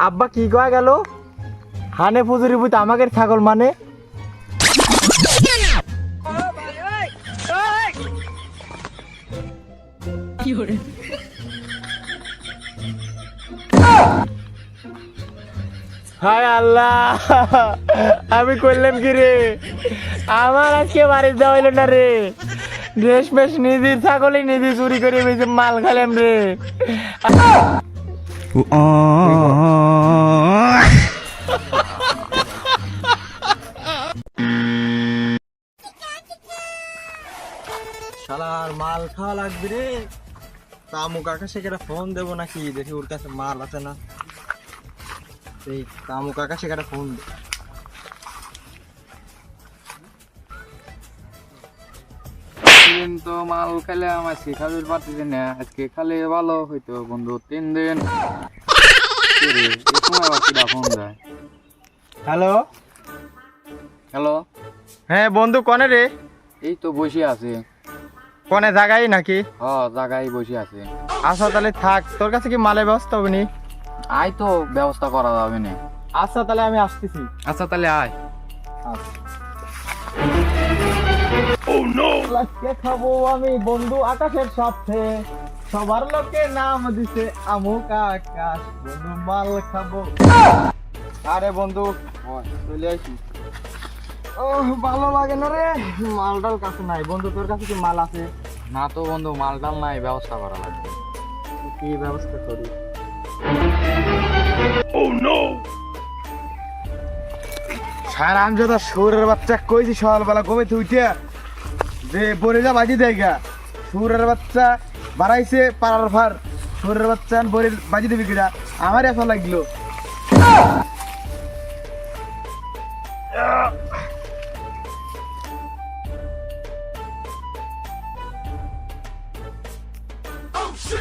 আব্বা কি কয়া গেল? হানে ফুজুরি বুঝতে আমাকে ছাগল মানে? হায় আল্লাহ, আমি করলাম কি রে? আমার আজকে বাড়ি যাওয়া হইল না রে। ড্রেস মেশ নিজের ছাগলই নিজে চুরি করে বেশি মাল খালাম রে। শালার মাল খাওয়া লাগবে রে। কামু কাকা সেখানে ফোন দেবো নাকি, দেখি ওর কাছে মাল আছে না। এই কামু কাকা সেখানে ফোন দে। তো মাল খেলে আমার শিখাতে পারতেছি না, আজকে খালে ভালো হইতো বন্ধু। 3 দিন ফোন যায়। হ্যালো হ্যালো, হ্যাঁ বন্ধু, কনে রে? এই তো বসে আছে। কনে জায়গায় নাকি? জায়গায় বসে আছে। আচ্ছা তাহলে থাক, তোর কাছে কি মালের ব্যবস্থা হবে নি? আয় তো, ব্যবস্থা করা যাবে না। আচ্ছা তাহলে আমি আসতেছি। আচ্ছা তাহলে আয়। আজকে খাবো আমি বন্ধু আকাশের সাথে, সবার লোকে নাম দিছে আমুক আকাশ, বন্ধু মাল খাবো। আরে বন্ধু চলে আসি। ও ভালো লাগে না রে, মালটাল কাছে নাই। বন্ধু তোর কাছে কি মাল আছে? না তো বন্ধু, মাল টাল নাই, ব্যবস্থা করা লাগবে। কি ব্যবস্থা করি? সারা আমি যত সুরের বাচ্চা কইছি সকালবেলা ঘুমেতে উঠে যে বরে যা বাজি দেয় গা। সুরের বাচ্চা বাড়াইছে পাড়ার ভার, সুরের বাচ্চা বরে বাজি দেবে কিনা আমার এসা লাগলো।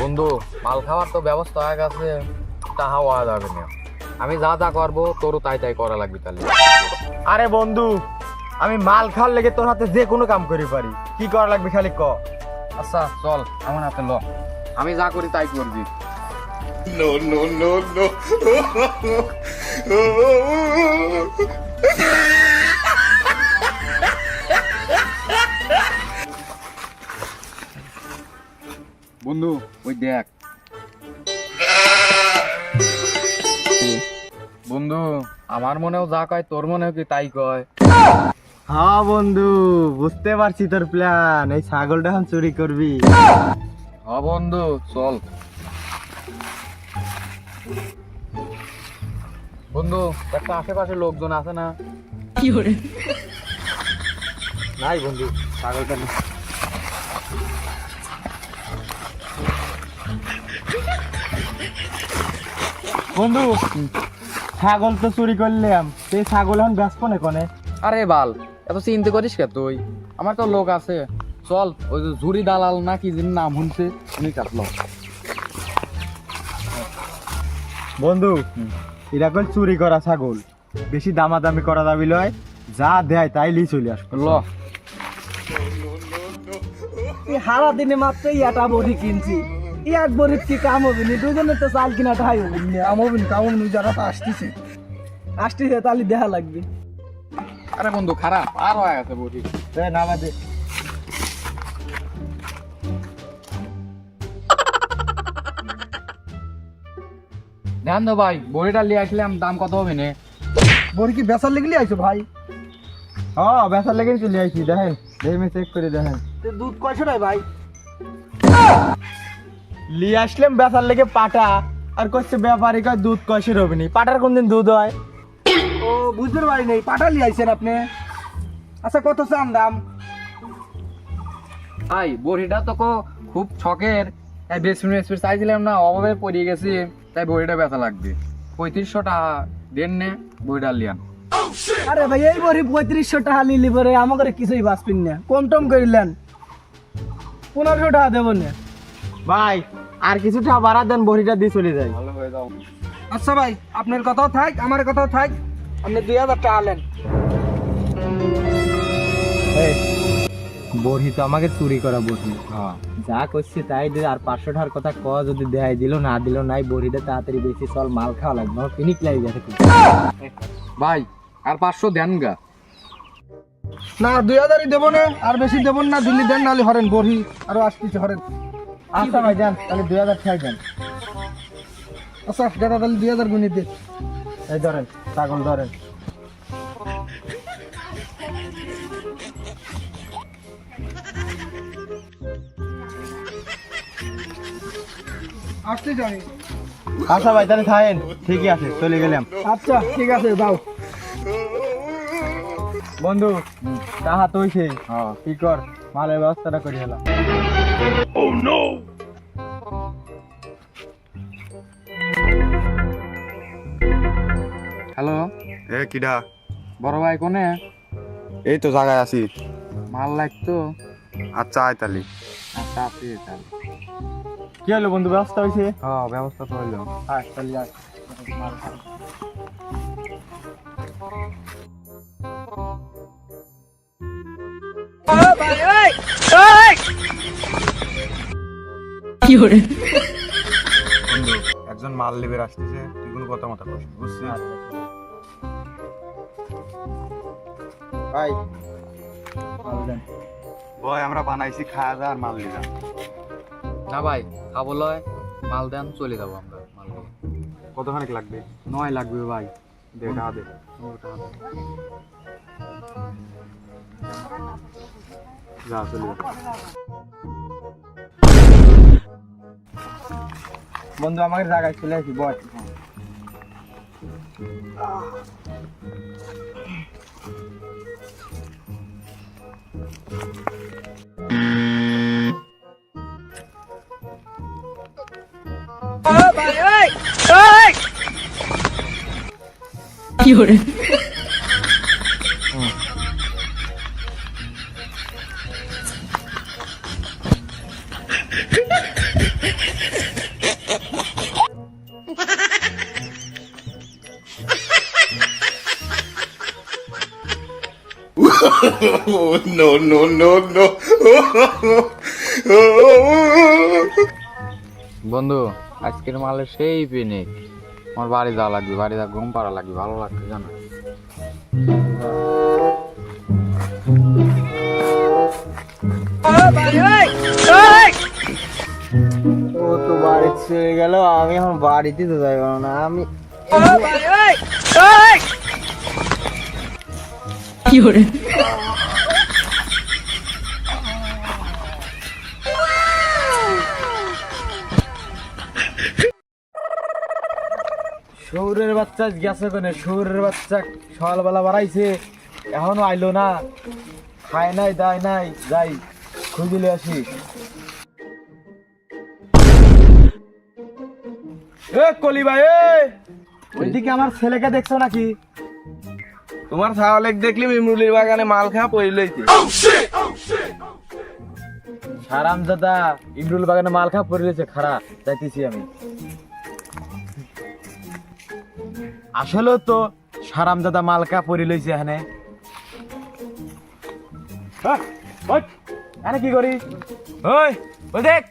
বন্ধু মাল খাওয়ার তো ব্যবস্থা হয়ে গেছে, তাহা হওয়া যাবে না। আমি যা যা করবো তোরও তাই তাই করা লাগবে তাহলে। আরে বন্ধু, আমি মাল খাওয়ার লেগে তোর হাতে যে কোনো কাম করি পারি, কি করা লাগবে খালি ক। আচ্ছা চল আমার হাতে ল, আমি যা করি তাই করবি। বন্ধু ওই দেখ। বন্ধু আমার মনেও যা কয় তোর মনেও কি তাই কয়? হ্যাঁ বন্ধু, বুঝতে পারছি তোর প্ল্যান, এই ছাগলটা এখন চুরি করবি। বন্ধু চল। বন্ধু একটা আশেপাশে লোকজন আছে না? নাই বন্ধু, ছাগলটা নেই। বন্ধু ছাগল তো চুরি করলাম, সেই ছাগল এখন ব্যস্ত না কনে? আরে বাল, এত চিন্তা করিস কে তুই? আমার তো লোক আছে, চল। ওই যে ঝুরি দালাল না কি যিনি নাম শুনছে উনি কাটলো। বন্ধু এরা কল চুরি করা ছাগল, বেশি দামাদামি করা দাবি লয়, যা দেয় তাই লি চলে আসবো। ল হারা দিনে মাত্র ইয়াটা বড়ি কিনছি, এক বড়ি কি কাম হবে না? দুজনের তো চাল কিনা ঠাই হবে না, কাম হবে না, কাম হবে না। যারা তো আসতেছে তাহলে দেখা লাগবে। আরে বন্ধু খারাপ আর হয়ে গেছে বটি। নামা দে। ধ্যান দো ভাই, বড়িটা নিয়ে আসলাম, দাম কত হবে নে? বড়ি কি বেচার লেগলি আইছো ভাই? হ্যাঁ বেচার লেগে চলে আসছি, দেখেন দেখে চেক করে দেখেন। দুধ কয়শো টাকা ভাই? লিয়ে আসলাম বেচার লেগে পাটা, আর করছে ব্যাপারী কয় দুধ কয়সের হবে নি। পাটার কোনদিন দুধ হয়? ও বুঝতে পারি নেই, পাঠালি আইছেন আপনি। আচ্ছা কত চান দাম? ভাই বড়িটা তো খুব শখের, তাই বেশি চাইছিলাম না, অভাবে পড়ে গেছি, তাই বড়িটা বেচা লাগবে। 3500 টাকা দেন নে, বড়িটা লিয়ান। আরে ভাই এই বড়ি 3500 টাকা নিলি পরে আমাকে কিছুই বাঁচবেন না, কম টম করিলেন। 1500 টাকা দেবো না ভাই, আর কিছু টাকা বাড়া দেন, বড়িটা দিয়ে চলে যায়। ভালো হয়ে যাও। আচ্ছা ভাই, আপনার কথাও থাক আমার কথাও থাক, আপনি 2000 টাকা আনলেন। বড়ি তো আমাকে চুরি করা বড়ি হ্যাঁ যা করছি তাই দে, আর 500 টাকার কথা ক যদি দেখাই দিল না দিল নাই বড়িটা তাড়াতাড়ি বেশি চল মাল খাওয়া লাগবে আমার পিনিক লাগি গেছে খুব। ভাই আর 500 দেন গা। না 2000ই দেবো না, আর বেশি দেবো না, দিল্লি দেন নাহলে হরেন বড়ি আরো আসতেছে হরেন। আচ্ছা ভাই যান তাহলে 2000 ছাই দেন। আচ্ছা দাদা তাহলে 2000 গুণে দে। এই ধরেন ছাগল ধরেন। আসতে জানি। আচ্ছা ভাই তাহলে খায়েন, ঠিকই আছে চলে গেলাম। আচ্ছা ঠিক আছে দাও। বন্ধু তাহা তুই সেই হ্যাঁ কি কর মালের ব্যবস্থাটা করে হলাম। হ্যালো এ কিডা? বড় ভাই কোনে? এই তো জায়গায় আছি। মাল লাগতো। আচ্ছা আয় তালি। আচ্ছা আপনি তাহলে। কি হলো বন্ধু ব্যবস্থা হয়েছে? হ্যাঁ ব্যবস্থা তো হইলো। আয় তাহলে আয়। মাল খাই। বন্ধু একজন মাল লিবের আসতেছে, তুই কোনো কথা মতো করিস না, বুঝছিস? ভাই মাল দেন। ওই আমরা বানাইছি খাওয়া যা আর মাল লিবা। না ভাই খাবো লয়, মাল দেন চলে যাবো আমরা মাল নিয়ে। কতখানিক লাগবে? 9 লাগবে ভাই। দে টাকা দে। 9 টাকা দেন। যা চলে যা। বন্ধু আমাকে জায়গায় চলে আসি বয়। বন্ধু আজকের মালের সেই পিনিক। আমার বাড়ি যাওয়া লাগবে, বাড়ি যা ঘুম পাড়া লাগবে, ভালো লাগবে জানো। ও তো বাড়ি চলে গেল, আমি এখন বাড়িতে তো যাইব না। আমি শহরের বাচ্চা গেছে কোনে? শহরের বাচ্চা সকালবেলা বাড়াইছে এখনো আইলো না, খায় নাই দায় নাই, যাই খুঁজিলে আসি। এ কলি ভাই, ওইদিকে আমার ছেলেকে দেখছো নাকি? তোমার ছাগলেক দেখলি ইমরুলির বাগানে মাল খাওয়া পড়ে লইছে। হারাম দাদা ইমরুল বাগানে মাল খা পড়েছে, খারাপ যাইতেছি আমি। আসলে তো সারাম দাদা মালকা পরি লইছে এখানে। এখানে কি করি? ওই ওই দেখ,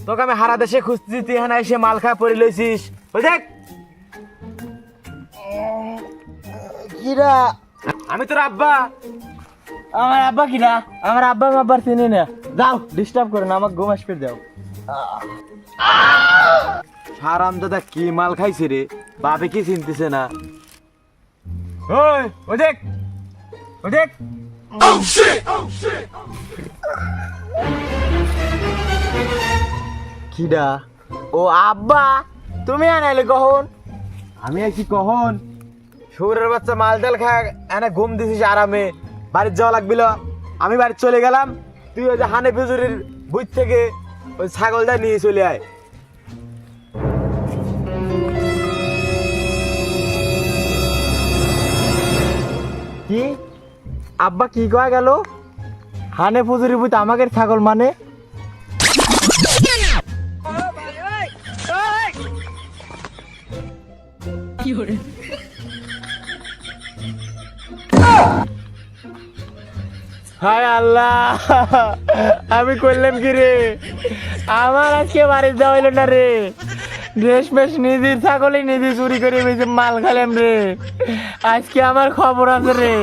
তোকে আমি হারা দেশে খুঁজছি, তুই এখানে এসে মাল খা পরি লইছিস। ওই দেখ কিরা, আমি তোর আব্বা। আমার আব্বা কিরা? আমার আব্বা মাব্বার চিনি না। যাও ডিস্টার্ব করে না, আমাকে ঘুম আসবে দাও। হারাম দাদা কি মাল খাইছে রে, বাপে কি চিনতেছে না। ওই ওই দেখ, ওই দেখ। কিডা? ও আব্বা, তুমি আনাইলে কখন? আমি আছি কখন? শুরের বাচ্চা মাল ডাল খায় এনে ঘুম দিছিস আরামে, বাড়ির যাওয়া লাগবিল। আমি বাড়ি চলে গেলাম, তুই ওই যে হানে ফিজুরির বুঝ থেকে ওই ছাগলটা নিয়ে চলে আয়। কি আব্বা কি কয়া গেল? হানে ফুজুরি বুঝ আমাকে ছাগল মানে? হায় আল্লাহ, আমি করলাম কি রে? আমার আজকে বাড়ি যাওয়া হইলো না রে। ড্রেস মেশ নিজের ছাগলে নিজে চুরি করে বেঁচে মাল খালাম রে। আজকে আমার খবর আছে রে।